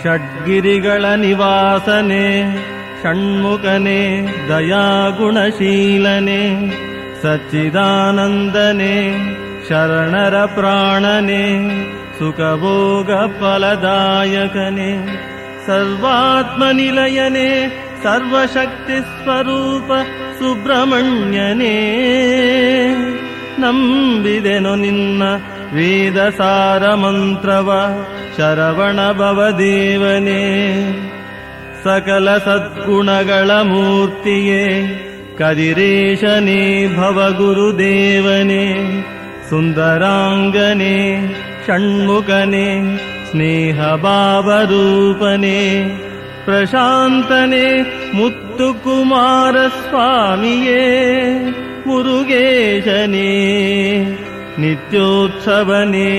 ಷಡ್ಗಿರಿಗಳ ನಿವಾಸನೆ ಷಣ್ಮುಖನೆ ದಯಾಗುಣಶೀಲನೆ ಸಚ್ಚಿದಾನಂದನೆ ಶರಣರ ಪ್ರಾಣನೆ ಸುಖಭೋಗ ಫಲದಾಯಕನೆ ಸರ್ವಾತ್ಮನಿಲಯನೆ ಸರ್ವಶಕ್ತಿ ಸ್ವರೂಪ ಸುಬ್ರಹ್ಮಣ್ಯನೇ ನಂಬಿದೆನು ನಿನ್ನ ವೇದ ಸಾರ ಮಂತ್ರವ ಶರವಣ ಭವದೇವನೇ ಸಕಲ ಸದ್ಗುಣಗಳ ಮೂರ್ತಿಯೇ ಕದಿರೇಶನೇ ಭವಗುರುದೇವನೇ ಸುಂದರಾಂಗನೇ ಷಣ್ಮುಖನೇ ಸ್ನೇಹಭಾವರೂಪನೇ ಪ್ರಶಾಂತನೇ ಮುತ್ತುಕುಮಾರ ಸ್ವಾಮಿಯೇ ಮುರುಗೇಶನೇ ನಿತ್ಯೋತ್ಸವನೇ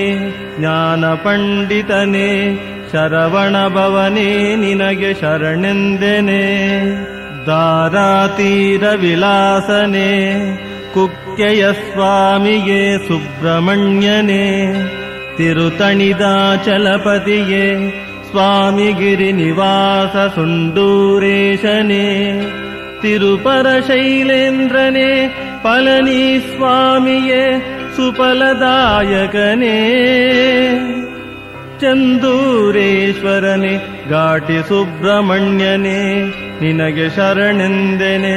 ಜ್ಞಾನ ಪಂಡಿತನೇ ಶರವಣ ಭವನೇ ನಿನಗೆ ಶರಣೆಂದೆನೆ ದಾರಾತೀರ ವಿಲಾಸನೆ ಕುಕ್ಕೆಯ ಸ್ವಾಮಿಗೆ ಸುಬ್ರಹ್ಮಣ್ಯನೇ ತಿರುತಣಿದಾಚಲಪತಿಗೆ ಸ್ವಾಮಿಗಿರಿ ನಿವಾಸ ಸುಂಡೂರೇಶನೇ ತಿರುಪರ ಶೈಲೇಂದ್ರನೇ ಫಲನಿ ಸ್ವಾಮಿಯೇ ಸುಫಲದಾಯಕನೇ ಚಂದೂರೇಶ್ವರನೇ ಘಾಟಿ ಸುಬ್ರಹ್ಮಣ್ಯನೇ ನಿನಗೆ ಶರಣೆಂದೆನೆ